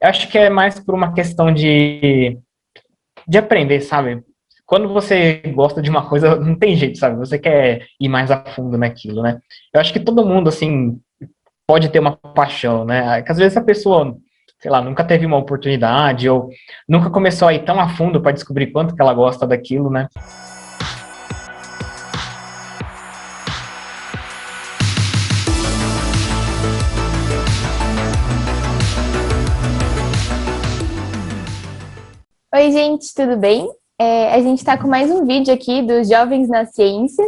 Eu acho que é mais por uma questão de aprender, sabe? Quando você gosta de uma coisa, não tem jeito, sabe? Você quer ir mais a fundo naquilo, né? Eu acho que todo mundo, assim, pode ter uma paixão, né? Que às vezes a pessoa, sei lá, nunca teve uma oportunidade ou nunca começou a ir tão a fundo para descobrir quanto que ela gosta daquilo, né? Oi, gente, tudo bem? A gente está com mais um vídeo aqui dos Jovens nas Ciências.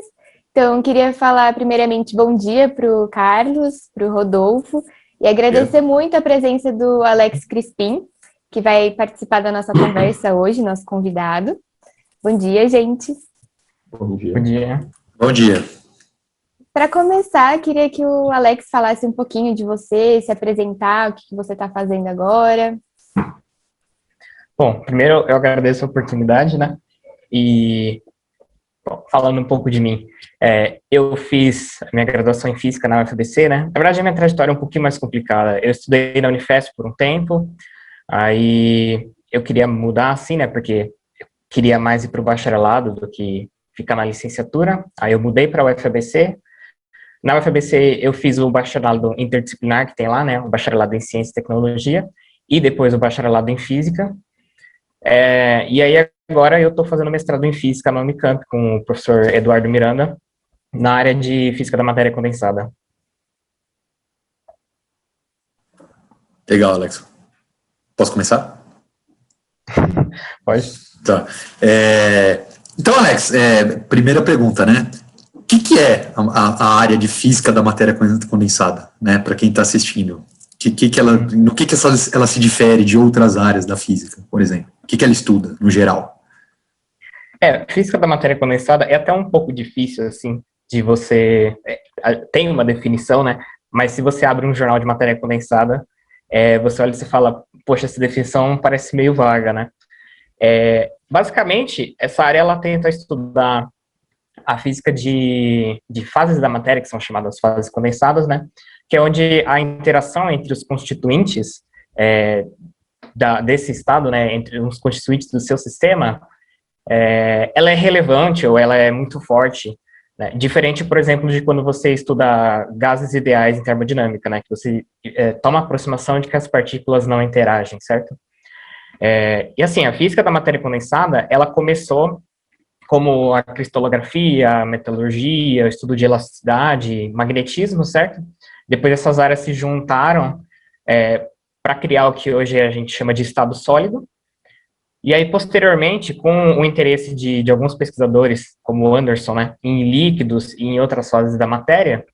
Então, queria falar primeiramente bom dia para o Carlos, para o Rodolfo, e agradecer muito a presença do Alex Crispim, que vai participar da nossa conversa hoje, nosso convidado. Bom dia, gente. Bom dia. Bom dia. Bom dia. Para começar, queria que o Alex falasse um pouquinho de você, se apresentar, o que você está fazendo agora. Bom, primeiro eu agradeço a oportunidade, né? E bom, falando um pouco de mim, eu fiz a minha graduação em Física na UFABC, né? Na verdade, a minha trajetória é um pouquinho mais complicada. Eu estudei na Unifesp por um tempo, aí eu queria mudar, assim, né? Porque eu queria mais ir para o bacharelado do que ficar na licenciatura. Aí eu mudei para a UFABC. Na UFABC eu fiz o bacharelado interdisciplinar que tem lá, né? O bacharelado em Ciência e Tecnologia e depois o bacharelado em Física. E aí agora eu estou fazendo mestrado em Física na Unicamp com o professor Eduardo Miranda, na área de Física da Matéria Condensada. Legal, Alex. Posso começar? Pode. Tá. Então, Alex, primeira pergunta, né? O que é a área de Física da Matéria Condensada, né? Para quem está assistindo. No que ela se difere de outras áreas da física, por exemplo? O que ela estuda, no geral? Física da matéria condensada é até um pouco difícil, assim, de você... tem uma definição, né? Mas se você abre um jornal de matéria condensada, você olha e você fala, poxa, essa definição parece meio vaga, né? Basicamente, essa área, ela tenta estudar a física de fases da matéria, que são chamadas fases condensadas, né? Que é onde a interação entre os constituintes desse estado, né, entre os constituintes do seu sistema, ela é relevante ou ela é muito forte, né? Diferente, por exemplo, de quando você estuda gases ideais em termodinâmica, né, que você toma a aproximação de que as partículas não interagem, certo? E assim, a física da matéria condensada, ela começou como a cristalografia, a metalurgia, o estudo de elasticidade, magnetismo, certo? Depois essas áreas se juntaram para criar o que hoje a gente chama de estado sólido. E aí, posteriormente, com o interesse de alguns pesquisadores, como o Anderson, né, em líquidos e em outras fases da matéria,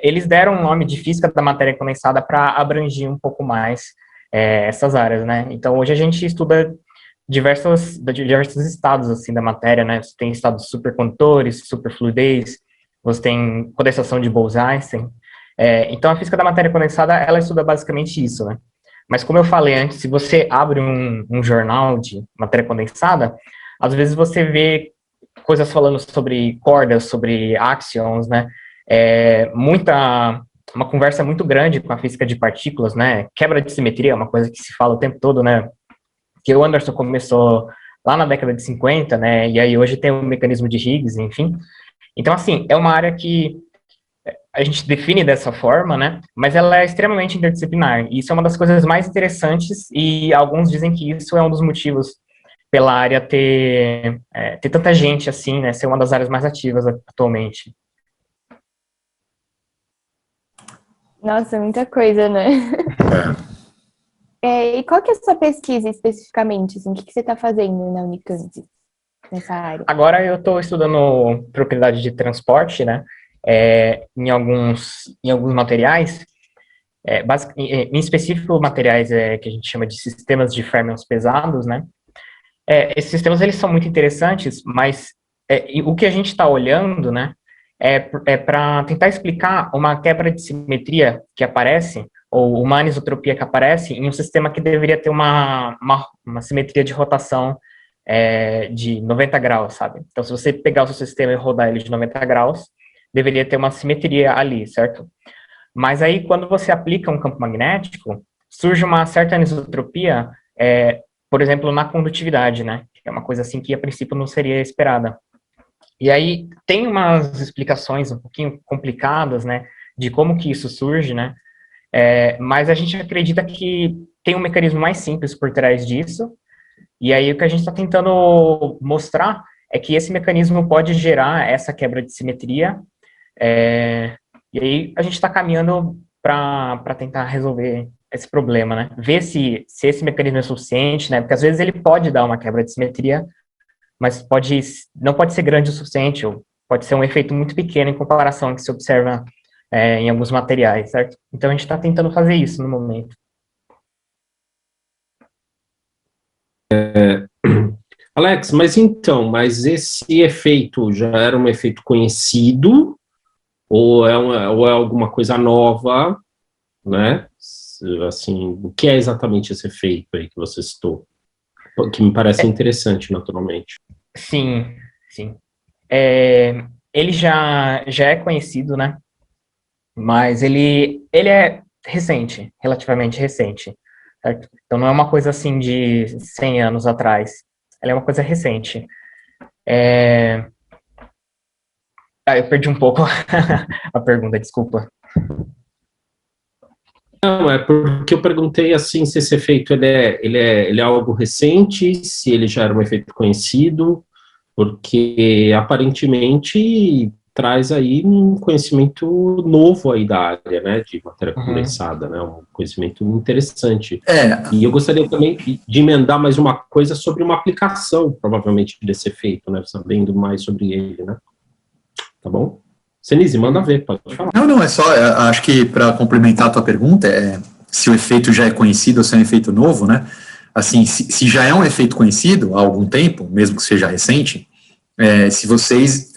eles deram o nome de física da matéria condensada para abranger um pouco mais essas áreas, né? Então, hoje a gente estuda diversos estados, assim, da matéria, né? Você tem estados supercondutores, superfluidez, você tem condensação de Bose-Einstein. Então, a física da matéria condensada, ela estuda basicamente isso, né? Mas, como eu falei antes, se você abre um jornal de matéria condensada, às vezes você vê coisas falando sobre cordas, sobre áxions, né? Uma conversa muito grande com a física de partículas, né? Quebra de simetria é uma coisa que se fala o tempo todo, né? Que o Anderson começou lá na década de 50, né? E aí hoje tem o mecanismo de Higgs, enfim. Então, assim, é uma área que a gente define dessa forma, né? Mas ela é extremamente interdisciplinar. E isso é uma das coisas mais interessantes e alguns dizem que isso é um dos motivos pela área ter tanta gente assim, né? Ser uma das áreas mais ativas atualmente. Nossa, muita coisa, né? E qual que é a sua pesquisa especificamente? Assim, o que você está fazendo na Unicamp nessa área? Agora eu estou estudando propriedade de transporte, né? Em alguns materiais, em específico materiais que a gente chama de sistemas de férmions pesados, né? Esses sistemas eles são muito interessantes, mas o que a gente está olhando, né? Para tentar explicar uma quebra de simetria que aparece ou uma anisotropia que aparece em um sistema que deveria ter uma simetria de rotação de 90 graus, sabe? Então, se você pegar o seu sistema e rodar ele de 90 graus, deveria ter uma simetria ali, certo? Mas aí, quando você aplica um campo magnético, surge uma certa anisotropia, por exemplo, na condutividade, né? Que é uma coisa assim que a princípio não seria esperada. E aí tem umas explicações um pouquinho complicadas, né, de como que isso surge, né? Mas a gente acredita que tem um mecanismo mais simples por trás disso. E aí o que a gente está tentando mostrar é que esse mecanismo pode gerar essa quebra de simetria. E aí a gente está caminhando para tentar resolver esse problema, né? Ver se esse mecanismo é suficiente, né? Porque às vezes ele pode dar uma quebra de simetria, mas não pode ser grande o suficiente, ou pode ser um efeito muito pequeno em comparação ao que se observa em alguns materiais, certo? Então a gente está tentando fazer isso no momento. Alex, mas esse efeito já era um efeito conhecido, ou é alguma coisa nova, né? Assim, o que é exatamente esse efeito aí que você citou? Que me parece interessante, naturalmente. Sim. Ele já é conhecido, né? Mas ele é recente, relativamente recente, certo? Então não é uma coisa assim de 100 anos atrás. Ela é uma coisa recente. Eu perdi um pouco a pergunta, desculpa. Não, é porque eu perguntei assim se esse efeito ele é algo recente, se ele já era um efeito conhecido, porque aparentemente traz aí um conhecimento novo aí da área, né, de matéria condensada, né, um conhecimento interessante. E eu gostaria também de emendar mais uma coisa sobre uma aplicação, provavelmente, desse efeito, né, sabendo mais sobre ele, né. Tá bom? Senise, manda ver, pode falar. Não, é só, acho que para complementar a tua pergunta, se o efeito já é conhecido ou se é um efeito novo, né? Assim, se já é um efeito conhecido há algum tempo, mesmo que seja recente, se vocês,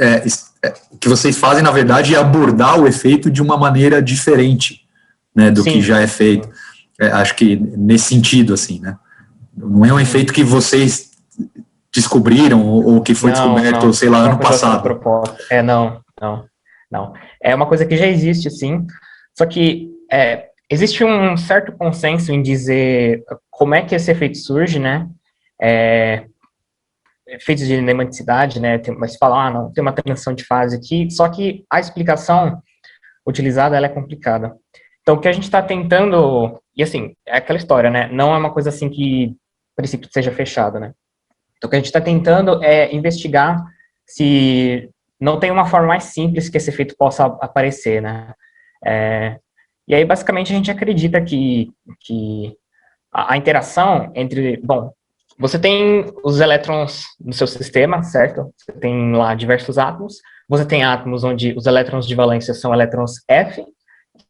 o que vocês fazem, na verdade, é abordar o efeito de uma maneira diferente, né, do que já é feito. Acho que nesse sentido, assim, né? Não é um efeito que vocês descobriram ou que foi descoberto, sei lá, ano passado. Não. É uma coisa que já existe, sim, só que existe um certo consenso em dizer como é que esse efeito surge, né? Efeitos de nematicidade, né? Mas fala, não, tem uma transição de fase aqui, só que a explicação utilizada, ela é complicada. Então, o que a gente está tentando, e assim, é aquela história, né? Não é uma coisa assim que, a princípio, seja fechada, né? Então, o que a gente está tentando é investigar se não tem uma forma mais simples que esse efeito possa aparecer, né? E aí, basicamente, a gente acredita que a interação entre... Bom, você tem os elétrons no seu sistema, certo? Você tem lá diversos átomos. Você tem átomos onde os elétrons de valência são elétrons F,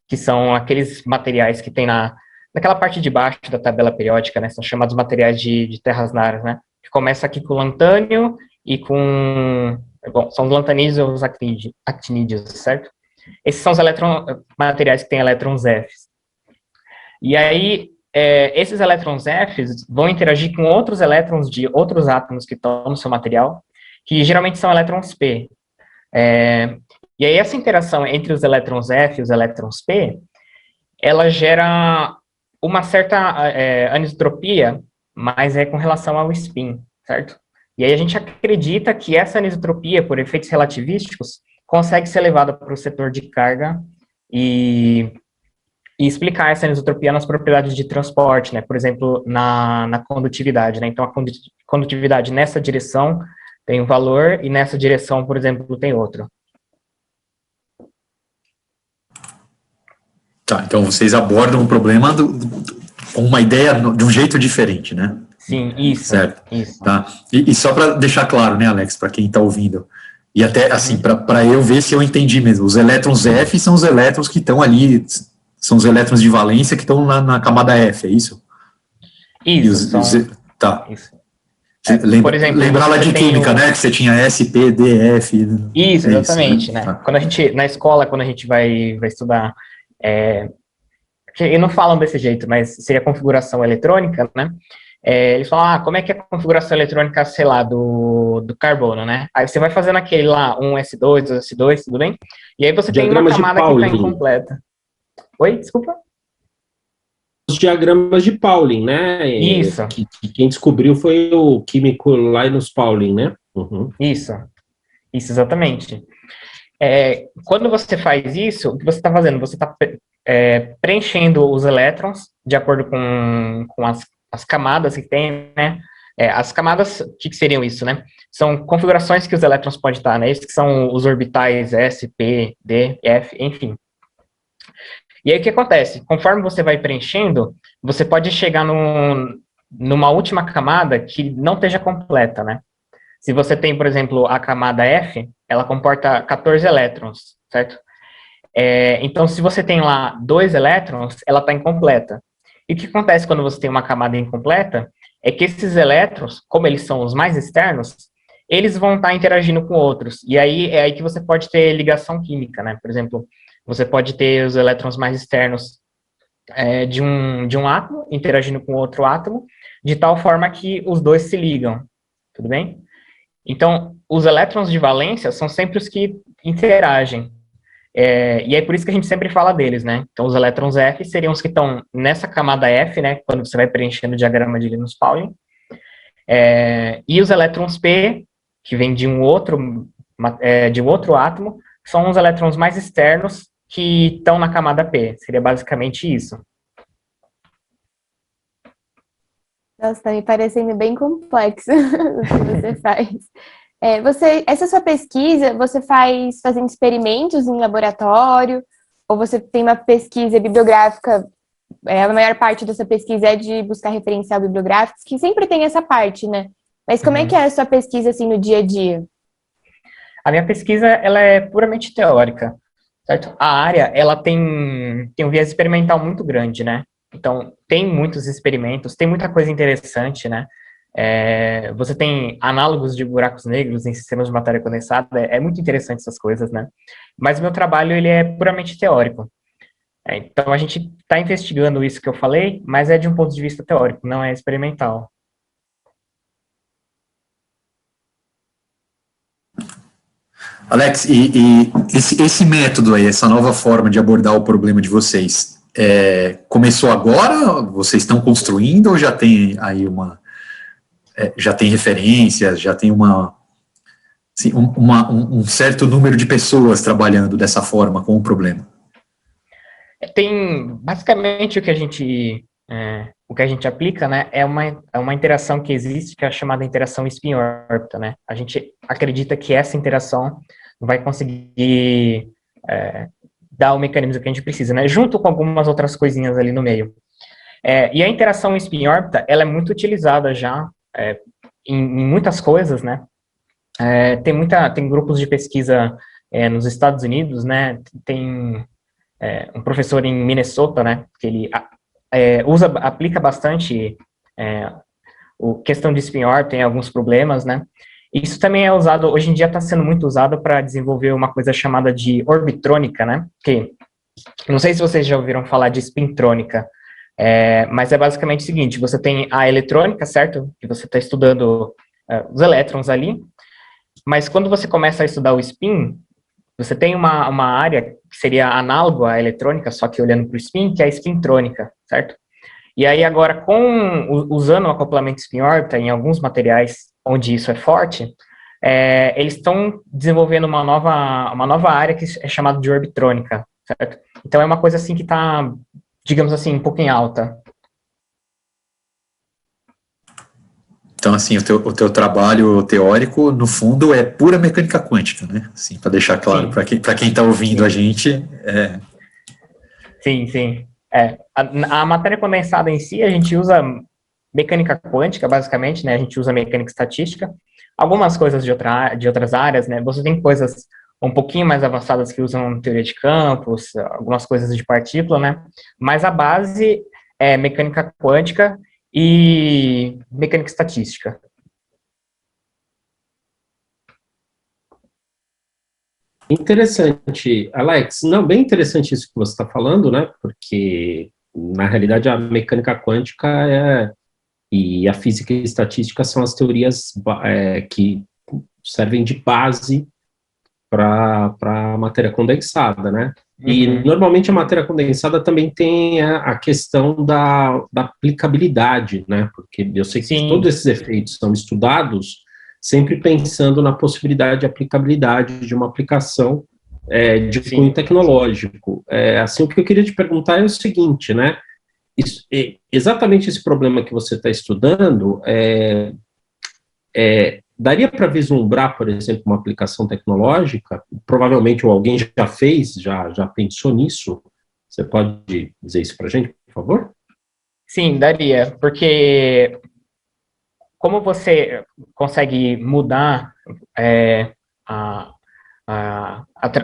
que são aqueles materiais que tem naquela parte de baixo da tabela periódica, né? São chamados materiais de terras raras, né? Que começa aqui com lantânio e com... Bom, são os lantanídeos e os actinídeos, certo? Esses são os materiais que têm elétrons F. E aí, esses elétrons F vão interagir com outros elétrons de outros átomos que estão no seu material, que geralmente são elétrons P. E aí, essa interação entre os elétrons F e os elétrons P, ela gera uma certa anisotropia, mas é com relação ao spin, certo? E aí a gente acredita que essa anisotropia, por efeitos relativísticos, consegue ser levada para o setor de carga e explicar essa anisotropia nas propriedades de transporte, né? Por exemplo, na condutividade, né? Então, a condutividade nessa direção tem um valor e nessa direção, por exemplo, tem outro. Tá, então vocês abordam o problema com uma ideia de um jeito diferente, né? Sim, isso. Certo. Isso. Tá. E só para deixar claro, né, Alex, para quem está ouvindo, e até assim, para eu ver se eu entendi mesmo, os elétrons F são os elétrons que estão ali, são os elétrons de valência que estão na camada F, é isso? Isso. Tá. Isso. Por exemplo, lembrar lá de química, né, que você tinha S, P, D, F. Isso, exatamente, né? Tá. Quando a gente, na escola, quando a gente vai estudar, e não falam desse jeito, mas seria configuração eletrônica, né? Eles falam, como é que é a configuração eletrônica, sei lá, do carbono, né? Aí você vai fazendo aquele lá, 1s2, 2s2, tudo bem? E aí você tem uma camada que está incompleta. Oi, desculpa? diagramas de Pauling, né? Isso. Que quem descobriu foi o químico Linus Pauling, né? Uhum. Isso, exatamente. Quando você faz isso, o que você está fazendo? Você está preenchendo os elétrons de acordo com as camadas que tem, né? As camadas, o que seriam isso, né? São configurações que os elétrons podem estar, né? Esses que são os orbitais S, P, D, F, enfim. E aí o que acontece? Conforme você vai preenchendo, você pode chegar numa última camada que não esteja completa, né? Se você tem, por exemplo, a camada F, ela comporta 14 elétrons, certo? Então, se você tem lá 2 elétrons, ela está incompleta. E o que acontece quando você tem uma camada incompleta é que esses elétrons, como eles são os mais externos, eles vão estar interagindo com outros. E aí é aí que você pode ter ligação química, né? Por exemplo, você pode ter os elétrons mais externos de um átomo interagindo com outro átomo, de tal forma que os dois se ligam. Tudo bem? Então, os elétrons de valência são sempre os que interagem. E é por isso que a gente sempre fala deles, né? Então, os elétrons F seriam os que estão nessa camada F, né? Quando você vai preenchendo o diagrama de Linus Pauling. E os elétrons P, que vêm de um outro átomo, são os elétrons mais externos que estão na camada P. Seria basicamente isso. Nossa, tá me parecendo bem complexo o que você faz. Essa sua pesquisa, você faz fazendo experimentos em laboratório, ou você tem uma pesquisa bibliográfica, a maior parte dessa pesquisa é de buscar referencial bibliográfico, que sempre tem essa parte, né? Mas como é que é a sua pesquisa, assim, no dia a dia? A minha pesquisa, ela é puramente teórica, certo? A área, ela tem um viés experimental muito grande, né? Então, tem muitos experimentos, tem muita coisa interessante, né? Você tem análogos de buracos negros em sistemas de matéria condensada, é muito interessante essas coisas, né? Mas o meu trabalho, ele é puramente teórico. Então, a gente está investigando isso que eu falei, mas é de um ponto de vista teórico, não é experimental. Alex, e esse método aí, essa nova forma de abordar o problema de vocês, começou agora? Vocês estão construindo ou já tem aí já tem referências, já tem assim, um certo número de pessoas trabalhando dessa forma com o problema? Tem, basicamente, o que a gente aplica, né, é uma interação que existe, que é a chamada interação spin-órbita, né? A gente acredita que essa interação vai conseguir dar o mecanismo que a gente precisa, né? Junto com algumas outras coisinhas ali no meio. E a interação spin-órbita, ela é muito utilizada já em muitas coisas, né? Tem grupos de pesquisa nos Estados Unidos, né? Tem um professor em Minnesota, né? Que ele aplica bastante a questão de spin-órbita, tem alguns problemas, né? Isso também é usado, hoje em dia está sendo muito usado para desenvolver uma coisa chamada de orbitrônica, né? Que, não sei se vocês já ouviram falar de spintrônica, mas é basicamente o seguinte, você tem a eletrônica, certo? Que você está estudando os elétrons ali, mas quando você começa a estudar o spin, você tem uma área que seria análogo à eletrônica, só que olhando para o spin, que é a spintrônica, certo? E aí agora, usando o acoplamento spin-órbita em alguns materiais onde isso é forte, eles estão desenvolvendo uma nova área que é chamada de orbitrônica, certo? Então é uma coisa assim que está, digamos assim, um pouco em alta. Então, assim, o teu trabalho teórico, no fundo, é pura mecânica quântica, né? Assim, para deixar claro para quem está ouvindo a gente. Sim. A matéria condensada em si, a gente usa mecânica quântica, basicamente, né? A gente usa mecânica estatística. Algumas coisas de outras áreas, né? Você tem coisas um pouquinho mais avançadas que usam teoria de campos, algumas coisas de partícula, né? Mas a base é mecânica quântica e mecânica estatística. Interessante, Alex. Não, bem interessante isso que você está falando, né? Porque, na realidade, a mecânica quântica e a física e a estatística são as teorias que servem de base para a matéria condensada, né? E normalmente a matéria condensada também tem a questão da aplicabilidade, né? Porque eu sei que Sim. todos esses efeitos são estudados sempre pensando na possibilidade de aplicabilidade de uma aplicação de cunho tecnológico. Assim, o que eu queria te perguntar é o seguinte, né? Exatamente esse problema que você está estudando, daria para vislumbrar, por exemplo, uma aplicação tecnológica? Provavelmente ou alguém já fez, já pensou nisso? Você pode dizer isso para a gente, por favor? Sim, daria, porque como você consegue mudar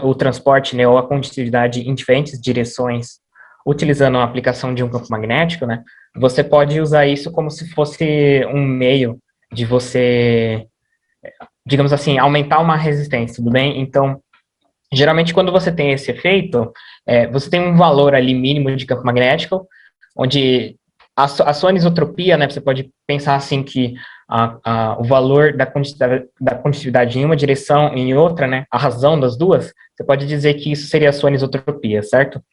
o transporte, né, ou a condutividade em diferentes direções, utilizando a aplicação de um campo magnético, né, você pode usar isso como se fosse um meio de você, digamos assim, aumentar uma resistência, tudo bem? Então, geralmente, quando você tem esse efeito, você tem um valor ali mínimo de campo magnético, onde a sua anisotropia, né, você pode pensar assim que o valor da condutividade em uma direção e em outra, né, a razão das duas, você pode dizer que isso seria a sua anisotropia, certo?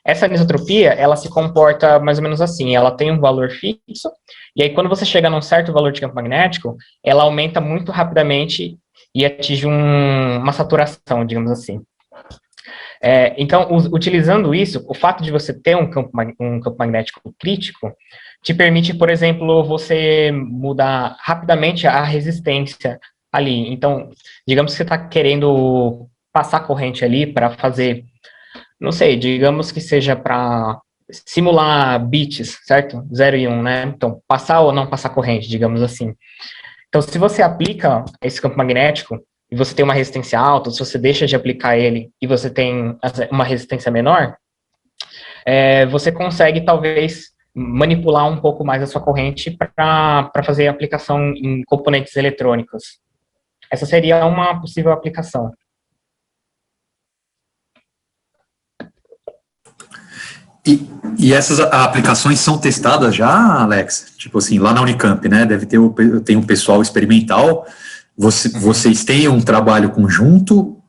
Essa anisotropia, ela se comporta mais ou menos assim, ela tem um valor fixo, e aí quando você chega num certo valor de campo magnético, ela aumenta muito rapidamente e atinge uma saturação, digamos assim. Então, utilizando isso, o fato de você ter um campo magnético crítico te permite, por exemplo, você mudar rapidamente a resistência ali. Então, digamos que você está querendo passar corrente ali para fazer, não sei, digamos que seja para simular bits, certo? 0 e 1, né? Então, passar ou não passar corrente, digamos assim. Então, se você aplica esse campo magnético, e você tem uma resistência alta, se você deixa de aplicar ele e você tem uma resistência menor, você consegue, talvez, manipular um pouco mais a sua corrente para fazer a aplicação em componentes eletrônicos. Essa seria uma possível aplicação. E essas aplicações são testadas já, Alex? Tipo assim, lá na Unicamp, né? Tem um pessoal experimental. Vocês têm um trabalho conjunto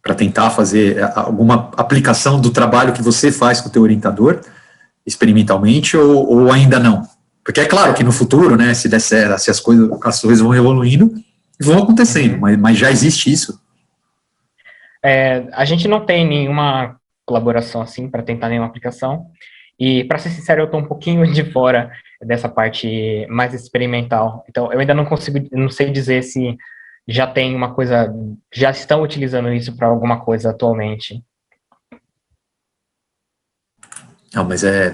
para tentar fazer alguma aplicação do trabalho que você faz com o teu orientador, experimentalmente, ou ainda não? Porque é claro que no futuro, né, se der certo, se as coisas vão evoluindo, vão acontecendo, mas já existe isso? A gente não tem nenhuma colaboração assim para tentar nenhuma aplicação, e para ser sincero, eu estou um pouquinho de fora dessa parte mais experimental, então eu ainda não sei dizer se já tem uma coisa, já estão utilizando isso para alguma coisa atualmente. Não, mas é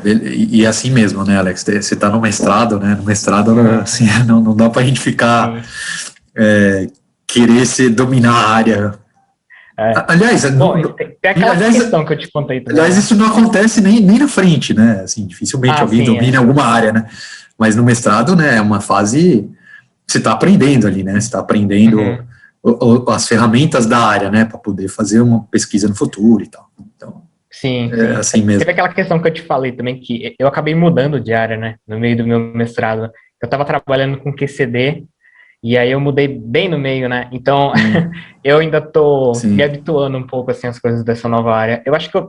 assim mesmo, né, Alex? Você está no mestrado, né? No mestrado, assim, não dá para a gente ficar querer dominar a área. Aliás, tem aquela questão que eu te contei também. Aliás, isso não acontece nem na frente, né? Assim, dificilmente alguém domina alguma área, né? Mas no mestrado, né, é uma fase que você está aprendendo ali, né? Você está aprendendo as ferramentas da área, né? Para poder fazer uma pesquisa no futuro e tal. Então, sim. Assim mesmo. Teve aquela questão que eu te falei também, que eu acabei mudando de área, né? No meio do meu mestrado. Eu estava trabalhando com QCD, e aí eu mudei bem no meio, né? Então, eu ainda tô me habituando um pouco, assim, às coisas dessa nova área. Eu acho que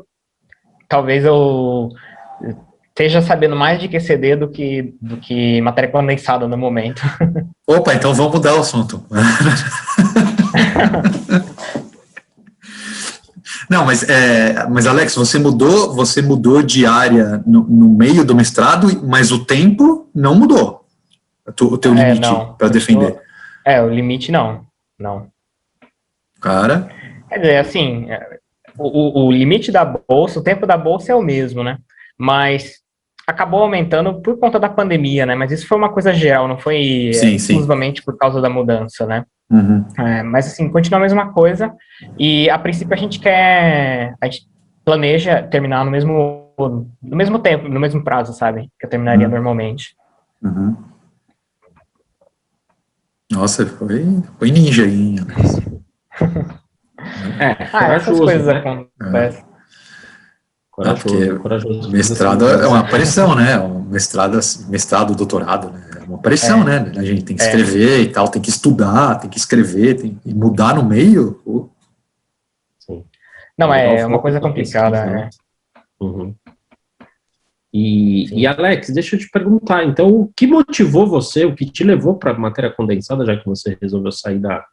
talvez eu esteja sabendo mais de QCD do que matéria condensada no momento. Opa, então vamos mudar o assunto. Não, mas Alex, você mudou de área no meio do mestrado, mas o tempo não mudou. O teu limite para defender. O limite não. Cara. Quer dizer, assim, o limite da bolsa, o tempo da bolsa é o mesmo, né? Mas acabou aumentando por conta da pandemia, né? Mas isso foi uma coisa geral, não foi exclusivamente por causa da mudança, né? Mas, assim, continua a mesma coisa. E, a princípio, a gente planeja terminar no mesmo tempo, no mesmo prazo, sabe? Que eu terminaria normalmente. Nossa, foi ninja aí, Alex. Essas coisas acontecem. Porque mestrado é uma pressão, né? Mestrado, doutorado, né? uma pressão, né? A gente tem que escrever e tal, tem que estudar, tem que escrever, e mudar no meio. Pô. Sim. Não, é uma coisa complicada, pesquisa, né? Uhum. E Alex, deixa eu te perguntar, então, o que motivou você, o que te levou para a matéria condensada, já que você resolveu sair da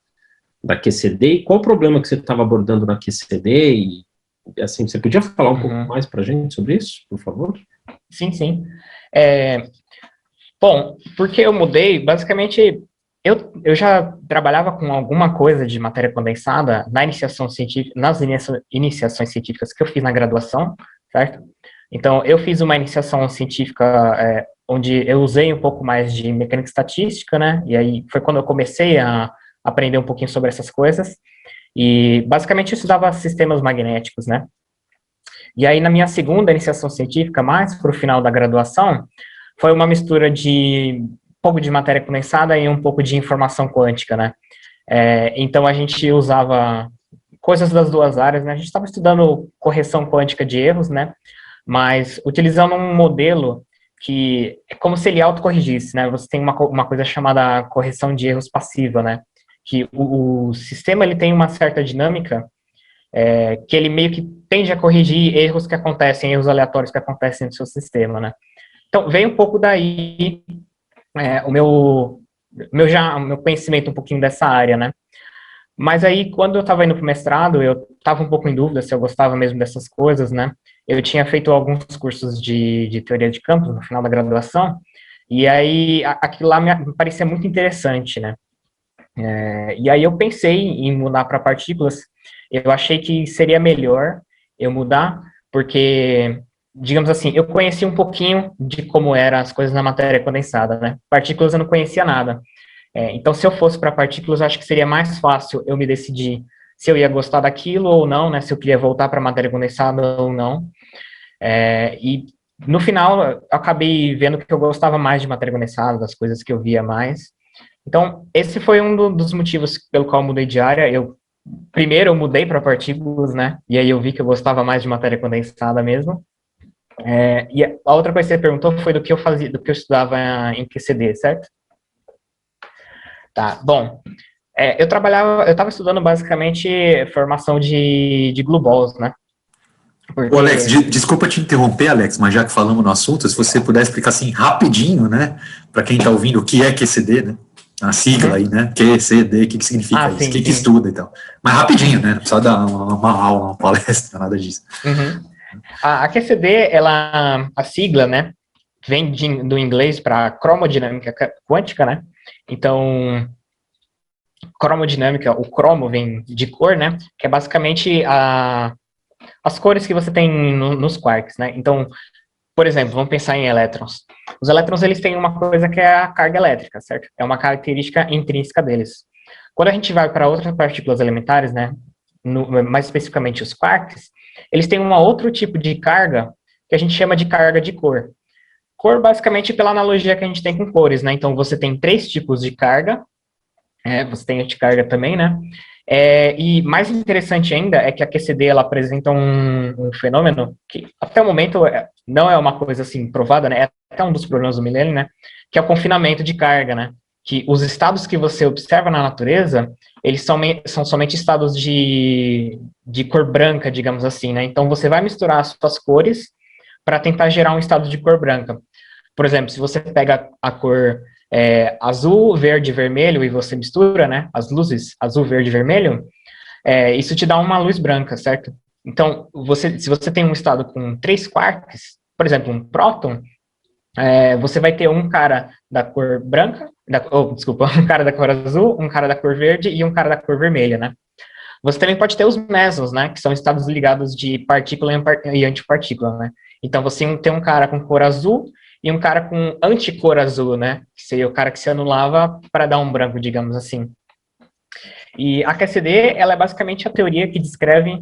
QCD, e qual o problema que você estava abordando na QCD, e assim, você podia falar um pouco mais para a gente sobre isso, por favor? Sim, sim. Bom, porque eu mudei, basicamente, eu já trabalhava com alguma coisa de matéria condensada na iniciação científica, nas iniciações científicas que eu fiz na graduação, certo? Então, eu fiz uma iniciação científica onde eu usei um pouco mais de mecânica estatística, né? E aí foi quando eu comecei a aprender um pouquinho sobre essas coisas. E, basicamente, eu estudava sistemas magnéticos, né? E aí, na minha segunda iniciação científica, mais para o final da graduação, foi uma mistura de um pouco de matéria condensada e um pouco de informação quântica, né? Então, a gente usava coisas das duas áreas, né? A gente estava estudando correção quântica de erros, né? Mas utilizando um modelo que é como se ele autocorrigisse, né? Você tem uma coisa chamada correção de erros passiva, né? Que o sistema ele tem uma certa dinâmica que ele meio que tende a corrigir erros que acontecem, erros aleatórios que acontecem no seu sistema, né? Então, veio um pouco daí o meu conhecimento um pouquinho dessa área, né? Mas aí, quando eu estava indo para o mestrado, eu estava um pouco em dúvida se eu gostava mesmo dessas coisas, né? Eu tinha feito alguns cursos de teoria de campos no final da graduação, e aí aquilo lá me parecia muito interessante, né? E aí eu pensei em mudar para partículas, eu achei que seria melhor eu mudar, porque, digamos assim, eu conhecia um pouquinho de como eram as coisas na matéria condensada, né? Partículas eu não conhecia nada. Então, se eu fosse para partículas, acho que seria mais fácil eu me decidir se eu ia gostar daquilo ou não, né? Se eu queria voltar para matéria condensada ou não. E no final, eu acabei vendo que eu gostava mais de matéria condensada, das coisas que eu via mais. Então, esse foi um dos motivos pelo qual eu mudei de área. Primeiro, eu mudei para partículas, né? E aí eu vi que eu gostava mais de matéria condensada mesmo. E a outra coisa que você perguntou foi do que eu fazia, do que eu estudava em QCD, certo? Tá, bom. Eu estava estudando basicamente formação de glue balls, né? Ô, Alex, desculpa te interromper, Alex, mas já que falamos no assunto, se você puder explicar assim rapidinho, né, para quem está ouvindo, o que é QCD, né? A sigla aí, né? QCD, o que significa isso? Sim, o que estuda e tal. Mas rapidinho, né? Não precisa dar uma aula, uma palestra, nada disso. A QCD, a sigla, né, vem do inglês para cromodinâmica quântica, né? Então, cromodinâmica, o cromo vem de cor, né? Que é basicamente as cores que você tem nos quarks, né? Então, por exemplo, vamos pensar em elétrons. Os elétrons, eles têm uma coisa que é a carga elétrica, certo? É uma característica intrínseca deles. Quando a gente vai para outras partículas elementares, né, mais especificamente os quarks, eles têm um outro tipo de carga que a gente chama de carga de cor. Cor, basicamente, pela analogia que a gente tem com cores, né? Então, você tem 3 tipos de carga, você tem anticarga também, né? E mais interessante ainda é que a QCD ela apresenta um fenômeno que até o momento não é uma coisa assim provada, né? É até um dos problemas do milênio, né? Que é o confinamento de carga, né? Que os estados que você observa na natureza, eles são somente estados de cor branca, digamos assim, né? Então você vai misturar as suas cores para tentar gerar um estado de cor branca. Por exemplo, se você pega a cor azul, verde e vermelho, e você mistura, né, as luzes azul, verde e vermelho, isso te dá uma luz branca, certo? Então, se você tem um estado com 3 quarks, por exemplo, um próton, você vai ter um cara da cor branca, um cara da cor azul, um cara da cor verde e um cara da cor vermelha, né? Você também pode ter os mesons, né, que são estados ligados de partícula e antipartícula, né? Então, você tem um cara com cor azul e um cara com anticor azul, né? Que seria o cara que se anulava para dar um branco, digamos assim. E a QCD, ela é basicamente a teoria que descreve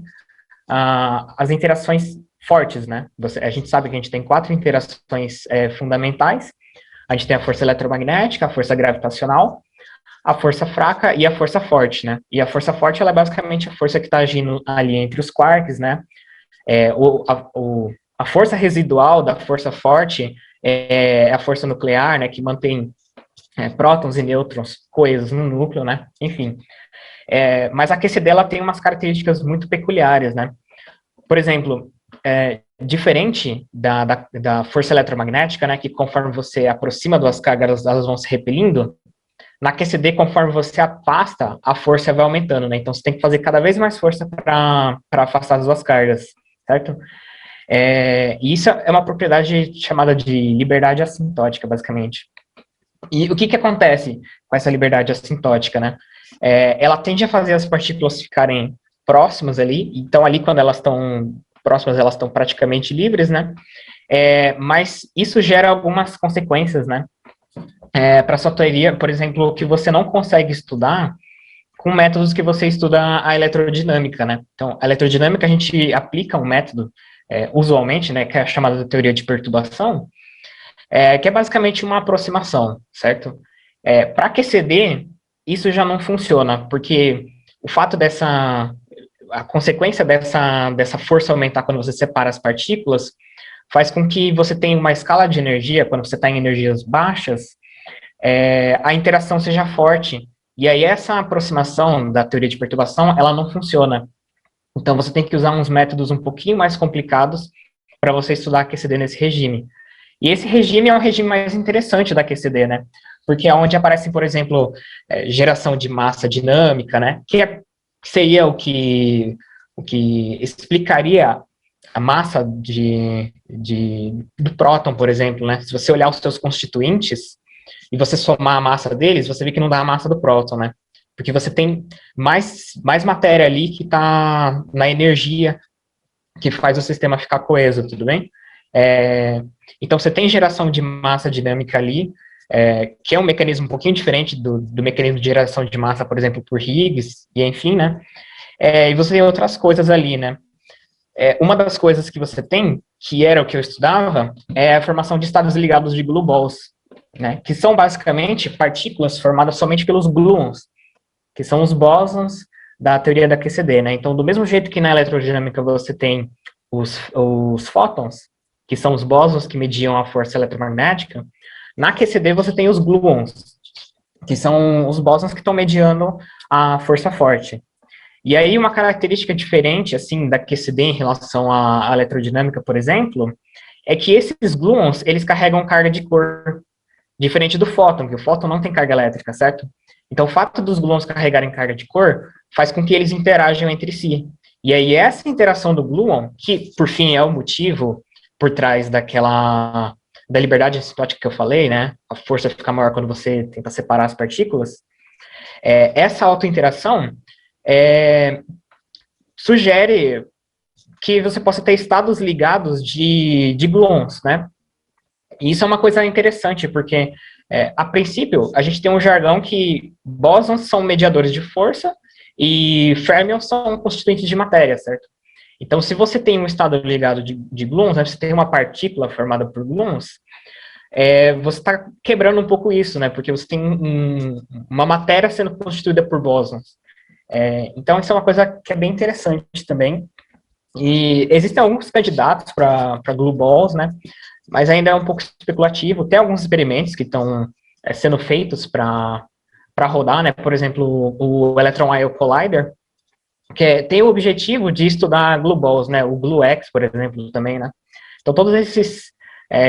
as interações fortes, né? A gente sabe que a gente tem 4 interações fundamentais. A gente tem a força eletromagnética, a força gravitacional, a força fraca e a força forte, né? E a força forte, ela é basicamente a força que está agindo ali entre os quarks, né? A força residual da força forte é a força nuclear, né, que mantém prótons e nêutrons coesos no núcleo, né? Enfim. Mas a QCD, ela tem umas características muito peculiares, né? Por exemplo, diferente da força eletromagnética, né, que conforme você aproxima duas cargas, elas vão se repelindo, na QCD, conforme você afasta, a força vai aumentando, né? Então, você tem que fazer cada vez mais força para afastar as duas cargas, certo? E isso é uma propriedade chamada de liberdade assintótica, basicamente. E o que acontece com essa liberdade assintótica, né? Ela tende a fazer as partículas ficarem próximas ali, então ali quando elas estão próximas, elas estão praticamente livres, né? Mas isso gera algumas consequências, né? Para sua teoria, por exemplo, que você não consegue estudar com métodos que você estuda a eletrodinâmica, né? Então, a eletrodinâmica, a gente aplica um método, usualmente, né, que é a chamada teoria de perturbação, que é basicamente uma aproximação, certo? Para QCD, isso já não funciona, porque o fato a consequência dessa força aumentar quando você separa as partículas faz com que você tenha uma escala de energia, quando você está em energias baixas, a interação seja forte. E aí essa aproximação da teoria de perturbação, ela não funciona. Então você tem que usar uns métodos um pouquinho mais complicados para você estudar a QCD nesse regime. E esse regime é um regime mais interessante da QCD, né? Porque é onde aparecem, por exemplo, geração de massa dinâmica, né? Que seria o que explicaria a massa do próton, por exemplo, né? Se você olhar os seus constituintes e você somar a massa deles, você vê que não dá a massa do próton, né? Porque você tem mais matéria ali que está na energia que faz o sistema ficar coeso, tudo bem? Então, você tem geração de massa dinâmica ali, que é um mecanismo um pouquinho diferente do mecanismo de geração de massa, por exemplo, por Higgs, e enfim, né? E você tem outras coisas ali, né? Uma das coisas que você tem, que era o que eu estudava, é a formação de estados ligados de gluons, né? Que são basicamente partículas formadas somente pelos gluons, que são os bósons da teoria da QCD, né? Então, do mesmo jeito que na eletrodinâmica você tem os fótons, que são os bósons que mediam a força eletromagnética, na QCD você tem os gluons, que são os bósons que estão mediando a força forte. E aí uma característica diferente, assim, da QCD em relação à eletrodinâmica, por exemplo, é que esses gluons, eles carregam carga de cor, diferente do fóton, que o fóton não tem carga elétrica, certo? Então, o fato dos gluons carregarem carga de cor faz com que eles interajam entre si. E aí, essa interação do gluon, que, por fim, é o motivo por trás da liberdade assintótica que eu falei, né? A força fica maior quando você tenta separar as partículas. Essa autointeração sugere que você possa ter estados ligados de gluons, né? E isso é uma coisa interessante, porque, a princípio, a gente tem um jargão que bósons são mediadores de força e férmions são constituintes de matéria, certo? Então, se você tem um estado ligado de gluons, né, você tem uma partícula formada por gluons, você está quebrando um pouco isso, né? Porque você tem uma matéria sendo constituída por bósons. Então, isso é uma coisa que é bem interessante também. E existem alguns candidatos para glue balls, né? Mas ainda é um pouco especulativo. Tem alguns experimentos que estão sendo feitos para rodar, né? Por exemplo, o Electron Ion Collider, que tem o objetivo de estudar glue balls, né? O GlueX, por exemplo, também, né? Então, todos esses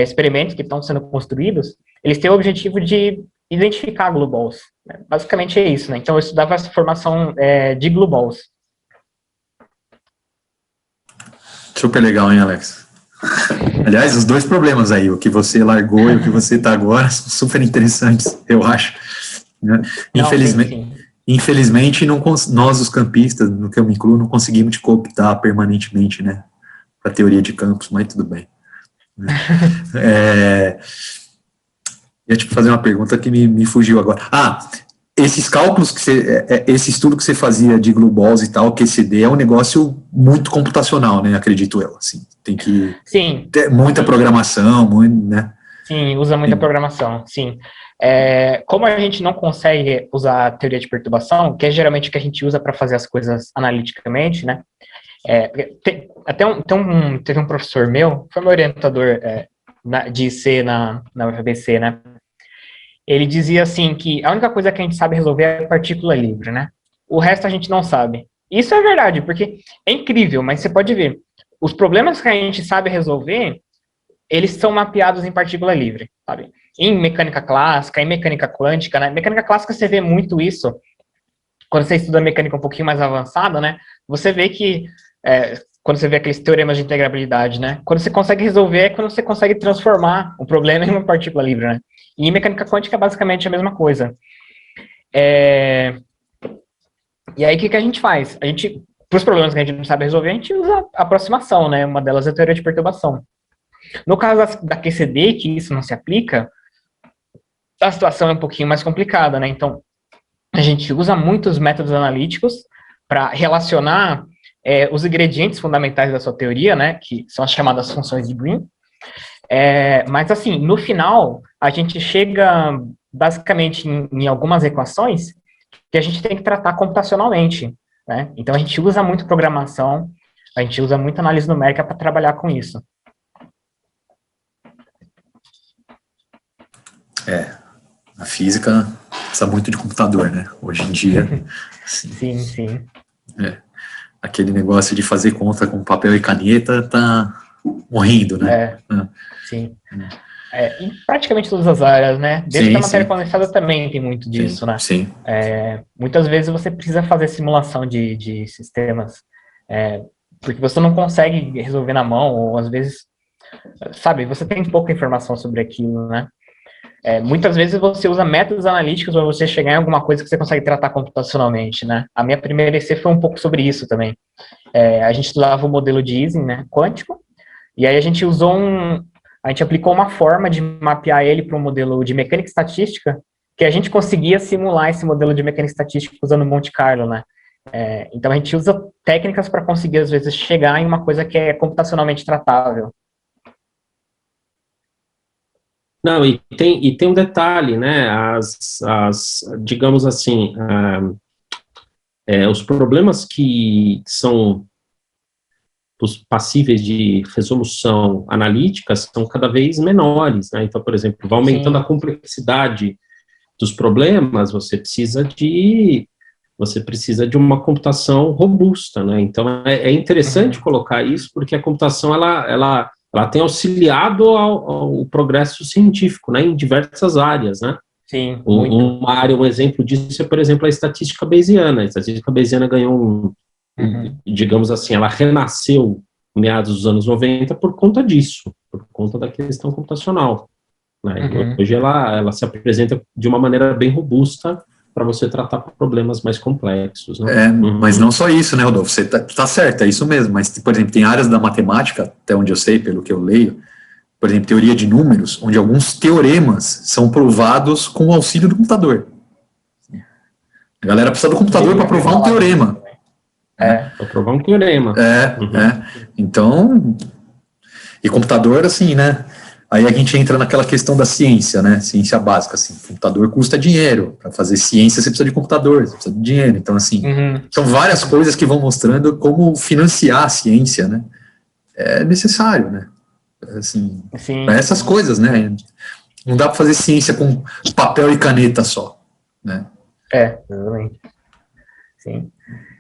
experimentos que estão sendo construídos, eles têm o objetivo de identificar glue balls. Né? Basicamente é isso, né? Então, eu estudava essa formação de glue balls. Super legal, hein, Alex? Aliás, os dois problemas aí, o que você largou e o que você está agora, são super interessantes, eu acho. Né? Infelizmente, nós, os campistas, no que eu me incluo, não conseguimos te cooptar permanentemente, né, para a teoria de campos, mas tudo bem. Ia te fazer uma pergunta que me fugiu agora. Esses cálculos, esse estudo que você fazia de glue balls e tal, QCD, é um negócio muito computacional, né, acredito eu, assim, tem que ter muita programação, né? Sim, usa muita programação, sim. Como a gente não consegue usar a teoria de perturbação, que é geralmente o que a gente usa para fazer as coisas analiticamente, né, teve um professor meu, foi meu orientador de IC na UFABC, né, ele dizia assim que a única coisa que a gente sabe resolver é partícula livre, né? O resto a gente não sabe. Isso é verdade, porque é incrível, mas você pode ver, os problemas que a gente sabe resolver, eles são mapeados em partícula livre, sabe? Em mecânica clássica, em mecânica quântica, né? Mecânica clássica você vê muito isso, quando você estuda mecânica um pouquinho mais avançada, né? Você vê que, quando você vê aqueles teoremas de integrabilidade, né? Quando você consegue resolver, é quando você consegue transformar o problema em uma partícula livre, né? E em mecânica quântica é basicamente a mesma coisa. E aí, o que a gente faz? Para os problemas que a gente não sabe resolver, a gente usa aproximação, né? Uma delas é a teoria de perturbação. No caso da QCD, que isso não se aplica, a situação é um pouquinho mais complicada, né? Então, a gente usa muitos métodos analíticos para relacionar os ingredientes fundamentais da sua teoria, né? Que são as chamadas funções de Green. Mas, assim, no final, a gente chega, basicamente, em algumas equações que a gente tem que tratar computacionalmente, né? Então, a gente usa muito programação, a gente usa muito análise numérica para trabalhar com isso. A física precisa muito de computador, né? Hoje em dia. Sim, sim. Aquele negócio de fazer conta com papel e caneta tá morrendo, né? Sim. Em praticamente todas as áreas, né? Desde que a matéria sim. condensada também tem muito disso, né? Sim. Muitas vezes você precisa fazer simulação de sistemas, porque você não consegue resolver na mão, ou às vezes, sabe, você tem pouca informação sobre aquilo, né? Muitas vezes você usa métodos analíticos para você chegar em alguma coisa que você consegue tratar computacionalmente, né? A minha primeira EC foi um pouco sobre isso também. A gente estudava o modelo de Ising, né, quântico, e aí a gente aplicou uma forma de mapear ele para um modelo de mecânica estatística, que a gente conseguia simular esse modelo de mecânica estatística usando Monte Carlo, né? Então a gente usa técnicas para conseguir, às vezes, chegar em uma coisa que é computacionalmente tratável. Não, e tem um detalhe, né? Digamos assim, os problemas que são passíveis de resolução analítica são cada vez menores, né? Então, por exemplo, vai aumentando a complexidade dos problemas, você precisa de uma computação robusta, né? Então, é interessante colocar isso, porque a computação, ela tem auxiliado ao progresso científico, né, em diversas áreas, né? Sim, um exemplo disso é, por exemplo, a estatística bayesiana. A estatística bayesiana ganhou digamos assim, ela renasceu em meados dos anos 90 por conta disso, por conta da questão computacional, né? Hoje ela se apresenta de uma maneira bem robusta para você tratar problemas mais complexos, né? Mas não só isso, né, Rodolfo? Você tá certo, é isso mesmo, mas, por exemplo, tem áreas da matemática, até onde eu sei, pelo que eu leio, por exemplo, teoria de números, onde alguns teoremas são provados com o auxílio do computador. A galera precisa do computador para provar um teorema. Para provar um teorema. Então, e computador, assim, né? Aí a gente entra naquela questão da ciência, né? Ciência básica, assim, computador custa dinheiro. Para fazer ciência você precisa de computador, você precisa de dinheiro. Então, assim, são várias coisas que vão mostrando como financiar a ciência, né? É necessário, né? Assim, para essas coisas, né? Não dá para fazer ciência com papel e caneta só, né? Exatamente. Sim.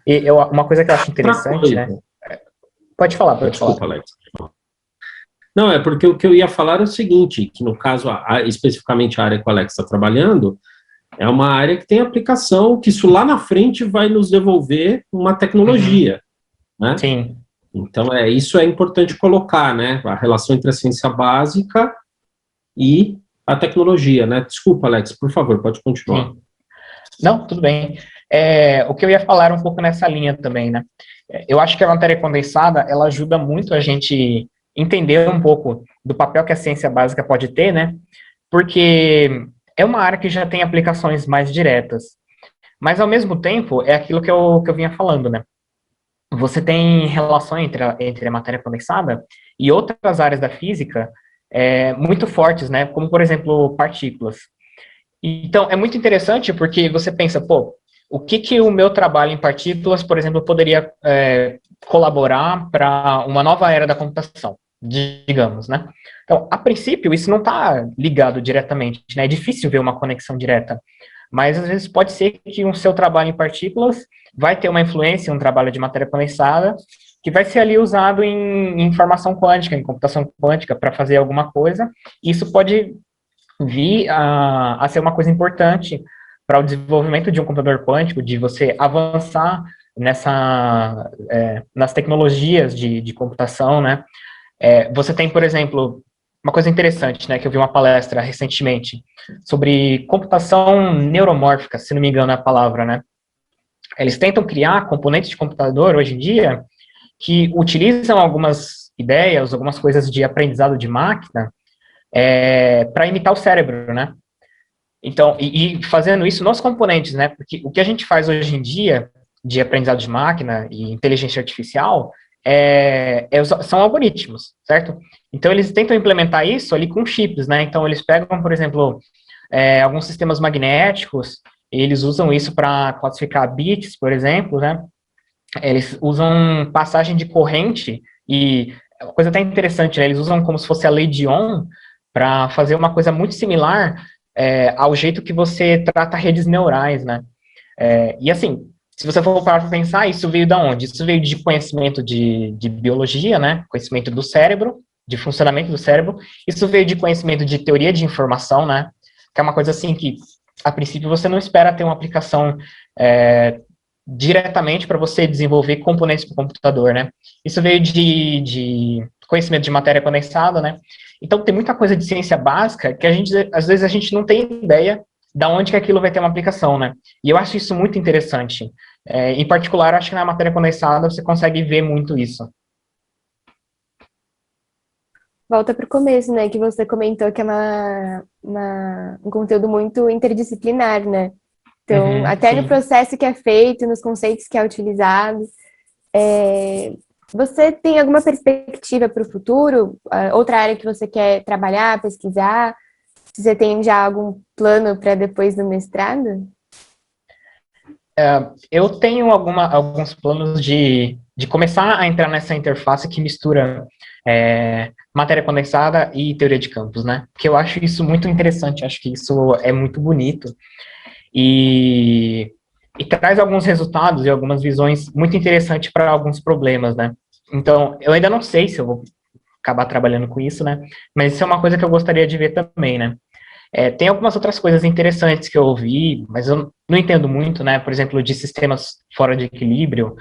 E uma coisa que eu acho interessante, né? Pode falar, Desculpa, Alex. Não, é porque o que eu ia falar é o seguinte, que no caso, especificamente a área que o Alex está trabalhando, é uma área que tem aplicação, que isso lá na frente vai nos devolver uma tecnologia, né? Sim. Então, isso é importante colocar, né? A relação entre a ciência básica e a tecnologia, né? Desculpa, Alex, por favor, pode continuar. Sim. Não, tudo bem. O que eu ia falar era um pouco nessa linha também, né? Eu acho que a matéria condensada, ela ajuda muito a gente entender um pouco do papel que a ciência básica pode ter, né? Porque é uma área que já tem aplicações mais diretas. Mas, ao mesmo tempo, é aquilo que eu vinha falando, né? Você tem relação entre a matéria condensada e outras áreas da física muito fortes, né? Como, por exemplo, partículas. Então, é muito interessante porque você pensa, o que o meu trabalho em partículas, por exemplo, poderia colaborar para uma nova era da computação, digamos, né? Então, a princípio, isso não está ligado diretamente, né? É difícil ver uma conexão direta, mas às vezes pode ser que um seu trabalho em partículas vai ter uma influência, um trabalho de matéria condensada, que vai ser ali usado em informação quântica, em computação quântica, para fazer alguma coisa. Isso pode vir a ser uma coisa importante para o desenvolvimento de um computador quântico, de você avançar nas tecnologias de computação, né? Você tem, por exemplo, uma coisa interessante, né, que eu vi uma palestra recentemente sobre computação neuromórfica, se não me engano é a palavra, né? Eles tentam criar componentes de computador hoje em dia que utilizam algumas ideias, algumas coisas de aprendizado de máquina para imitar o cérebro, né? Então, e fazendo isso nos componentes, né? Porque o que a gente faz hoje em dia de aprendizado de máquina e inteligência artificial são algoritmos, certo? Então, eles tentam implementar isso ali com chips, né? Então, eles pegam, por exemplo, alguns sistemas magnéticos, eles usam isso para classificar bits, por exemplo, né? Eles usam passagem de corrente e uma coisa até interessante, né? Eles usam como se fosse a lei de Ohm para fazer uma coisa muito similar ao jeito que você trata redes neurais, né? E assim, se você for parar para pensar, isso veio da onde? Isso veio de conhecimento de biologia, né? Conhecimento do cérebro, de funcionamento do cérebro. Isso veio de conhecimento de teoria de informação, né? Que é uma coisa assim que, a princípio, você não espera ter uma aplicação diretamente para você desenvolver componentes para o computador, né? Isso veio de conhecimento de matéria condensada, né? Então, tem muita coisa de ciência básica que às vezes a gente não tem ideia da onde que aquilo vai ter uma aplicação, né? E eu acho isso muito interessante. Em particular, acho que na matéria condensada você consegue ver muito isso. Volta para o começo, né? Que você comentou que é um conteúdo muito interdisciplinar, né? Então, até sim. no processo que é feito, nos conceitos que é utilizado. Você tem alguma perspectiva para o futuro? Outra área que você quer trabalhar, pesquisar? Se você tem já algum plano para depois do mestrado? Eu tenho alguns planos de começar a entrar nessa interface que mistura matéria condensada e teoria de campos, né? Porque eu acho isso muito interessante, acho que isso é muito bonito e traz alguns resultados e algumas visões muito interessantes para alguns problemas, né? Então, eu ainda não sei se eu vou acabar trabalhando com isso, né? Mas isso é uma coisa que eu gostaria de ver também, né? Tem algumas outras coisas interessantes que eu ouvi, mas eu não entendo muito, né? Por exemplo, de sistemas fora de equilíbrio,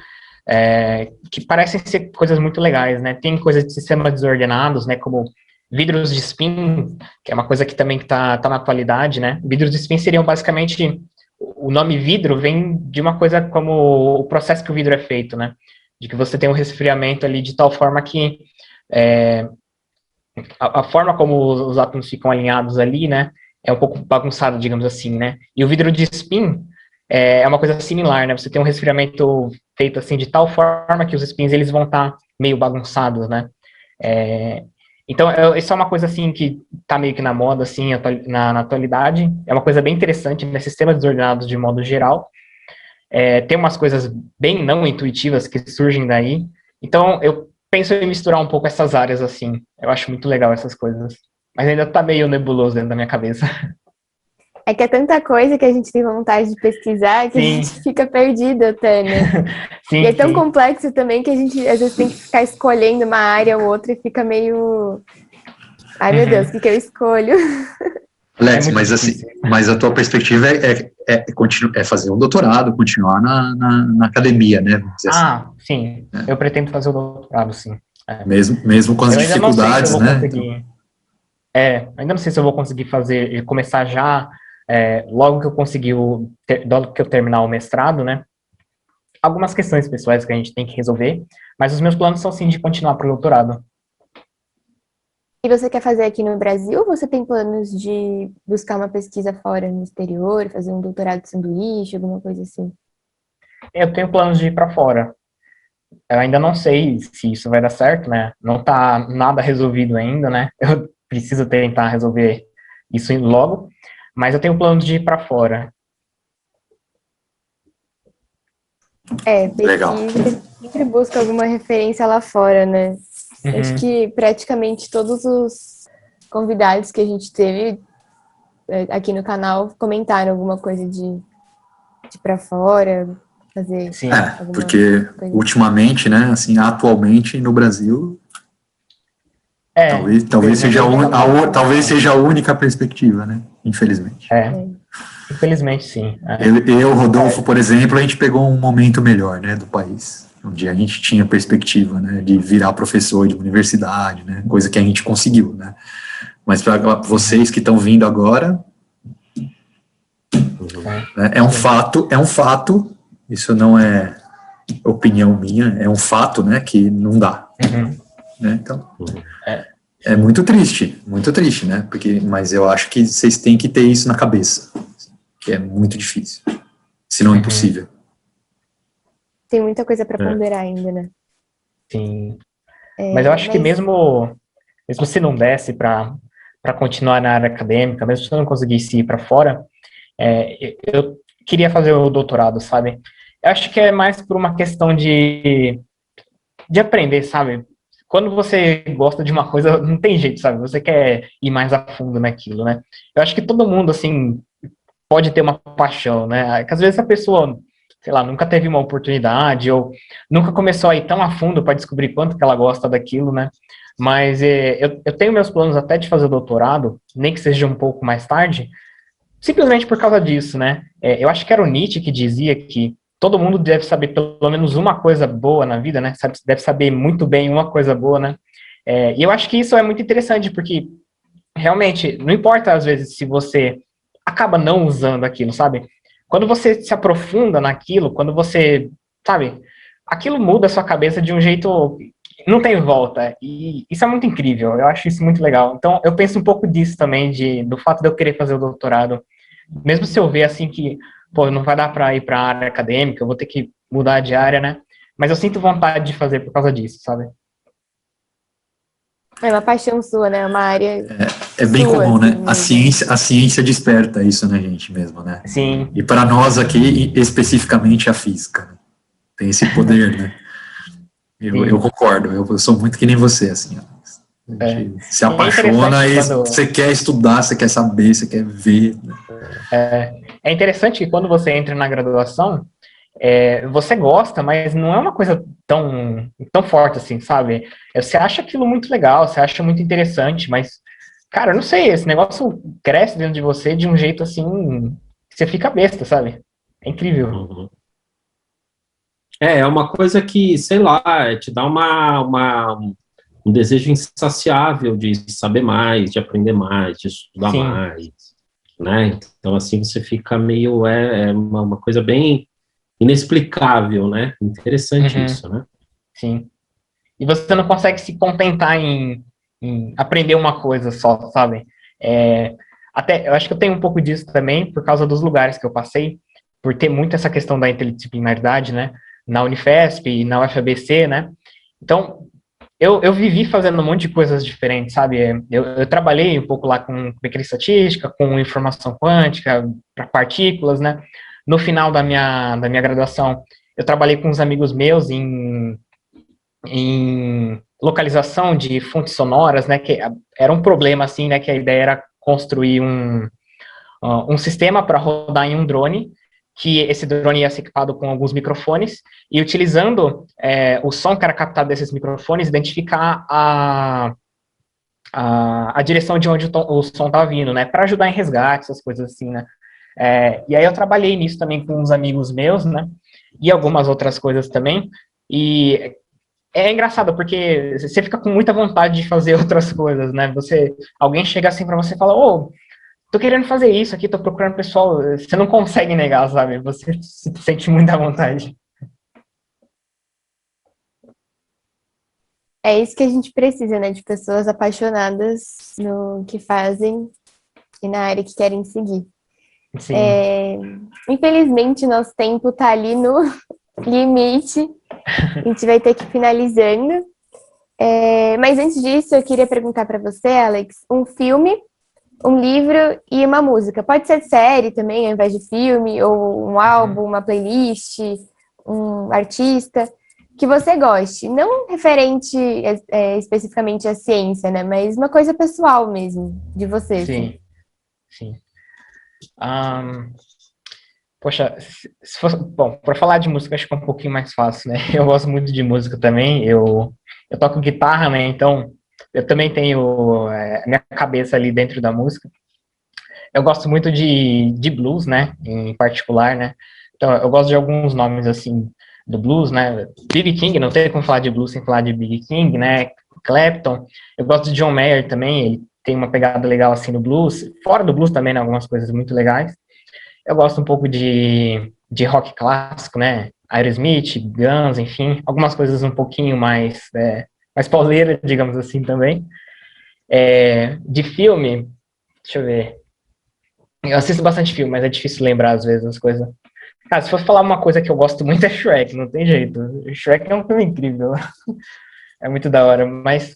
que parecem ser coisas muito legais, né? Tem coisas de sistemas desordenados, né? Como vidros de spin, que é uma coisa que também tá na atualidade, né? Vidros de spin seriam basicamente, o nome vidro vem de uma coisa como o processo que o vidro é feito, né? De que você tem um resfriamento ali de tal forma que a forma como os átomos ficam alinhados ali, né, é um pouco bagunçado, digamos assim, né? E o vidro de spin é uma coisa similar, né? Você tem um resfriamento feito assim de tal forma que os spins eles vão estar meio bagunçados, né? Então, isso é uma coisa assim que está meio que na moda, assim, na atualidade. É uma coisa bem interessante, né? Sistemas desordenados de modo geral. Tem umas coisas bem não intuitivas que surgem daí. Então, eu penso em misturar um pouco essas áreas, assim. Eu acho muito legal essas coisas. Mas ainda tá meio nebuloso dentro da minha cabeça. É que é tanta coisa que a gente tem vontade de pesquisar que Sim. a gente fica perdido até, né? Sim, E é tão sim. complexo também que a gente às vezes tem que ficar escolhendo uma área ou outra e fica meio... Ai, meu Deus, o que eu escolho? Alex, muito mas assim, difícil. mas a tua perspectiva é fazer um doutorado, continuar na academia, né? Vamos dizer assim. Sim. Eu pretendo fazer o doutorado, sim. Mesmo com as Eu ainda não sei se eu dificuldades, vou né? conseguir. Ainda não sei se eu vou conseguir começar já, logo que eu conseguir logo que eu terminar o mestrado, né? Algumas questões pessoais que a gente tem que resolver, mas os meus planos são sim de continuar para o doutorado. E você quer fazer aqui no Brasil ou você tem planos de buscar uma pesquisa fora, no exterior, fazer um doutorado de sanduíche, alguma coisa assim? Eu tenho planos de ir para fora. Eu ainda não sei se isso vai dar certo, né? Não tá nada resolvido ainda, né? Eu preciso tentar resolver isso logo, mas eu tenho planos de ir para fora. Legal. Pesquisa sempre busca alguma referência lá fora, né? Acho que praticamente todos os convidados que a gente teve aqui no canal comentaram alguma coisa de ir pra fora, fazer Sim. alguma porque coisa. ultimamente, né, assim, atualmente no Brasil, talvez seja a única perspectiva, né, infelizmente. Infelizmente, sim. Eu, Rodolfo, por exemplo, a gente pegou um momento melhor, né, do país, onde a gente tinha perspectiva, né, de virar professor de universidade, né, coisa que a gente conseguiu, né. Mas para vocês que estão vindo agora, é um fato, isso não é opinião minha, é um fato, né, que não dá. Né, então, é muito triste, né, mas eu acho que vocês têm que ter isso na cabeça, que é muito difícil, se não impossível. Tem muita coisa para ponderar ainda, né? Sim. Mas eu acho que mesmo se não desse para continuar na área acadêmica, mesmo se eu não conseguisse ir para fora, eu queria fazer o doutorado, sabe? Eu acho que é mais por uma questão de aprender, sabe? Quando você gosta de uma coisa, não tem jeito, sabe? Você quer ir mais a fundo naquilo, né? Eu acho que todo mundo, assim, pode ter uma paixão, né? Que às vezes a pessoa, sei lá, nunca teve uma oportunidade ou nunca começou a ir tão a fundo para descobrir quanto que ela gosta daquilo, né? Mas eu tenho meus planos até de fazer doutorado, nem que seja um pouco mais tarde, simplesmente por causa disso, né? Eu acho que era o Nietzsche que dizia que todo mundo deve saber pelo menos uma coisa boa na vida, né? Deve saber muito bem uma coisa boa, né? E eu acho que isso é muito interessante, porque realmente, não importa às vezes se você acaba não usando aquilo, sabe? Quando você se aprofunda naquilo, quando você, sabe, aquilo muda a sua cabeça de um jeito que não tem volta. E isso é muito incrível, eu acho isso muito legal. Então, eu penso um pouco disso também, do fato de eu querer fazer o doutorado. Mesmo se eu ver, assim, que, pô, não vai dar para ir para a área acadêmica, eu vou ter que mudar de área, né? Mas eu sinto vontade de fazer por causa disso, sabe? É uma paixão sua, né? Uma área. É bem sua, comum, né? assim, A ciência desperta isso na gente mesmo, né? Sim. E para nós aqui, especificamente a física, né? Tem esse poder, né? Eu concordo, eu sou muito que nem você, assim, ó. A gente se apaixona e você quer estudar, você quer saber, você quer ver. Né? É interessante que quando você entra na graduação, você gosta, mas não é uma coisa tão forte assim, sabe? Você acha aquilo muito legal, você acha muito interessante, mas, cara, eu não sei, esse negócio cresce dentro de você de um jeito assim, que você fica besta, sabe? É incrível. É uma coisa que, sei lá, te dá um desejo insaciável de saber mais, de aprender mais, de estudar Sim. mais, né? Então, assim, você fica meio, uma coisa bem inexplicável, né? Interessante isso, né? Sim. E você não consegue se contentar em aprender uma coisa só, sabe? Até, eu acho que eu tenho um pouco disso também por causa dos lugares que eu passei, por ter muito essa questão da interdisciplinaridade, né? Na Unifesp e na UFABC, né? Então, eu vivi fazendo um monte de coisas diferentes, sabe? Eu trabalhei um pouco lá com mecânica estatística, com informação quântica, para partículas, né? No final da minha graduação, eu trabalhei com uns amigos meus em localização de fontes sonoras, né? Que era um problema, assim, né? Que a ideia era construir um sistema para rodar em um drone, que esse drone ia ser equipado com alguns microfones, e utilizando o som que era captado desses microfones, identificar a direção de onde o som estava vindo, né, para ajudar em resgate, essas coisas assim, né. E aí eu trabalhei nisso também com uns amigos meus, né, e algumas outras coisas também, e é engraçado, porque você fica com muita vontade de fazer outras coisas, né, alguém chega assim para você e fala, tô querendo fazer isso aqui, tô procurando pessoal, você não consegue negar, sabe? Você se sente muita vontade. É isso que a gente precisa, né? De pessoas apaixonadas no que fazem e na área que querem seguir. Sim. Infelizmente, nosso tempo tá ali no limite. A gente vai ter que ir finalizando. Mas antes disso, eu queria perguntar para você, Alex, um filme, um livro e uma música. Pode ser série também, ao invés de filme, ou um álbum, uma playlist, um artista. que você goste. Não referente especificamente à ciência, né? Mas uma coisa pessoal mesmo, de você, assim. Sim, sim. Ahn, Poxa, se fosse, bom, para falar de música acho que é um pouquinho mais fácil, né? Eu gosto muito de música também, eu toco guitarra, né? Então eu também tenho a minha cabeça ali dentro da música. Eu gosto muito de blues, né? Em particular, né? Então eu gosto de alguns nomes assim do blues, né? B.B. King, não tem como falar de blues sem falar de B.B. King, né? Clapton. Eu gosto de John Mayer também, ele tem uma pegada legal assim no blues. Fora do blues também, né? Algumas coisas muito legais. Eu gosto um pouco de rock clássico, né? Aerosmith, Guns, enfim, algumas coisas um pouquinho mais pauleira, digamos assim, também. De filme, deixa eu ver. Eu assisto bastante filme, mas é difícil lembrar às vezes as coisas. Cara, se for falar uma coisa que eu gosto muito é Shrek, não tem jeito. Shrek é um filme incrível. É muito da hora. Mas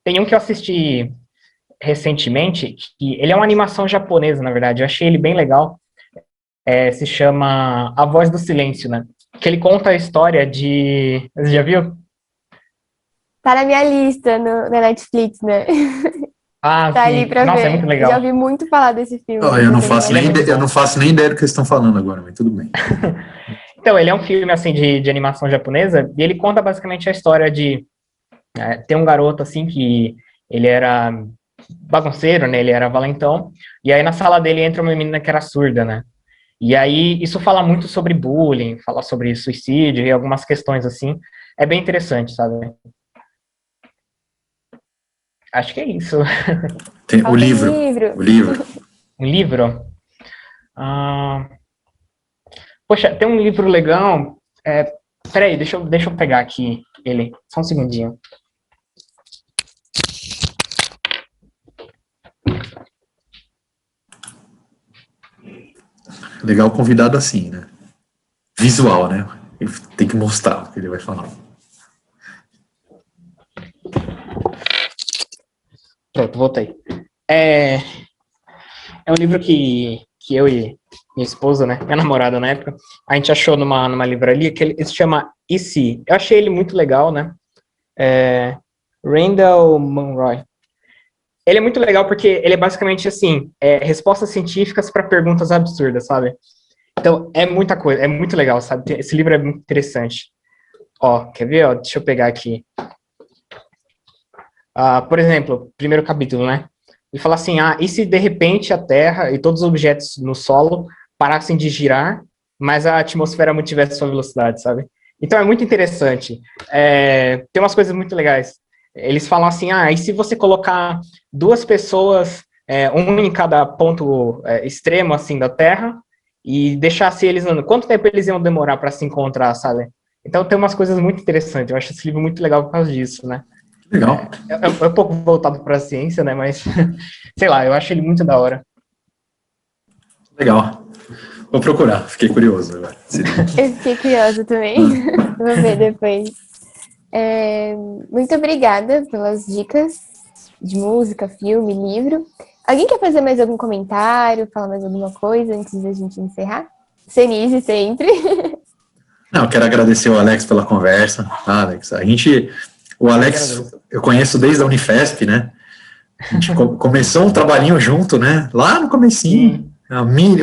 tem um que eu assisti recentemente, que ele é uma animação japonesa, na verdade. Eu achei ele bem legal. Se chama A Voz do Silêncio, né? Que ele conta a história de... Você já viu? Tá na minha lista na Netflix, né? Ah, Tá ali sim. pra Nossa, é muito ver. Já legal. ouvi muito falar desse filme, Ó, mas eu tenho mais tempo. eu não faço nem ideia do que vocês estão falando agora, mas tudo bem. Então, ele é um filme, assim, de animação japonesa, e ele conta basicamente a história de... tem um garoto, assim, que ele era bagunceiro, né? Ele era valentão, e aí na sala dele entra uma menina que era surda, né? E aí isso fala muito sobre bullying, fala sobre suicídio e algumas questões assim. É bem interessante, sabe? Acho que é isso. Tem o Falta um livro, livro. o livro. Um livro? Ah, poxa, tem um livro legal. Peraí, deixa eu pegar aqui ele. Só um segundinho. Legal convidado assim, né? Visual, né? Ele tem que mostrar o que ele vai falar. Pronto, voltei. É um livro que eu e minha esposa, né, minha namorada na época, a gente achou numa livraria que ele se chama E Se? Eu achei ele muito legal, né? Randall Munroe. Ele é muito legal porque ele é basicamente assim, respostas científicas para perguntas absurdas, sabe? Então, é muita coisa, é muito legal, sabe? Esse livro é muito interessante. Ó, quer ver? Ó, deixa eu pegar aqui. Por exemplo, primeiro capítulo, né? Ele fala assim, e se de repente a Terra e todos os objetos no solo parassem de girar, mas a atmosfera mantivesse sua velocidade, sabe? Então é muito interessante. Tem umas coisas muito legais. Eles falam assim, e se você colocar duas pessoas, um em cada ponto extremo, assim, da Terra, e deixasse eles, quanto tempo eles iam demorar para se encontrar, sabe? Então tem umas coisas muito interessantes. Eu acho esse livro muito legal por causa disso, né? Legal. É um pouco voltado para a ciência, né? Mas, sei lá, eu acho ele muito da hora. Legal. Vou procurar, fiquei curioso agora. Eu fiquei curiosa também. Vou ver depois. Muito obrigada pelas dicas de música, filme, livro. Alguém quer fazer mais algum comentário, falar mais alguma coisa antes da gente encerrar? Senise sempre. Não, quero agradecer o Alex pela conversa. Alex, o Alex, eu conheço desde a Unifesp, né? A gente começou um trabalhinho junto, né? Lá no comecinho,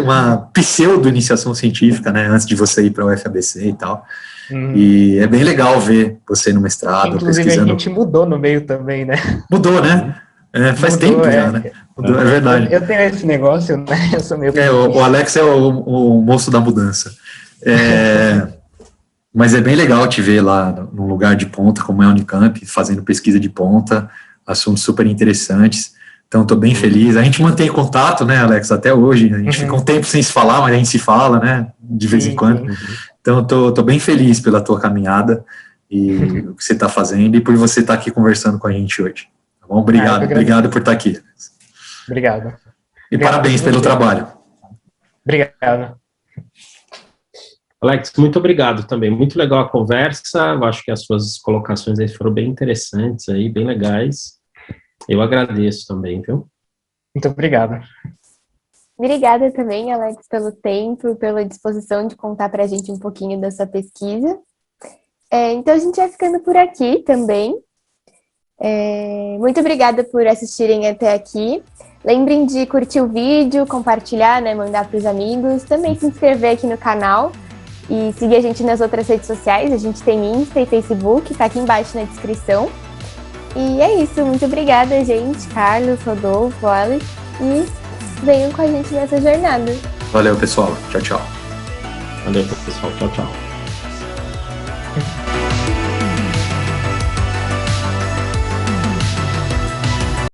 uma pseudo-iniciação científica, né? Antes de você ir para o UFABC e tal. E é bem legal ver você no mestrado, inclusive, pesquisando. A gente mudou no meio também, né? Mudou, né? Faz tempo já, né? Mudou, é verdade. Eu tenho esse negócio, né? Eu sou meio... o Alex é o moço da mudança. Mas é bem legal te ver lá num lugar de ponta, como é a Unicamp, fazendo pesquisa de ponta, assuntos super interessantes. Então, estou bem feliz. A gente mantém contato, né, Alex, até hoje. A gente fica um tempo sem se falar, mas a gente se fala, né, de vez em quando. Então, estou bem feliz pela tua caminhada e o que você está fazendo e por você estar aqui conversando com a gente hoje. Tá bom? Obrigado por estar aqui. Obrigado. E parabéns pelo trabalho. Obrigado. Alex, muito obrigado também. Muito legal a conversa. Eu acho que as suas colocações aí foram bem interessantes, aí, bem legais. Eu agradeço também, viu? Muito obrigado. Obrigada também, Alex, pelo tempo, pela disposição de contar para a gente um pouquinho da sua pesquisa. Então a gente vai ficando por aqui também. Muito obrigada por assistirem até aqui. Lembrem de curtir o vídeo, compartilhar, né, mandar para os amigos. Também se inscrever aqui no canal e seguir a gente nas outras redes sociais. A gente tem Insta e Facebook, tá aqui embaixo na descrição. E é isso, muito obrigada, gente. Carlos, Rodolfo, Alex. E venham com a gente nessa jornada. Valeu, pessoal. Tchau, tchau. Valeu, pessoal. Tchau, tchau.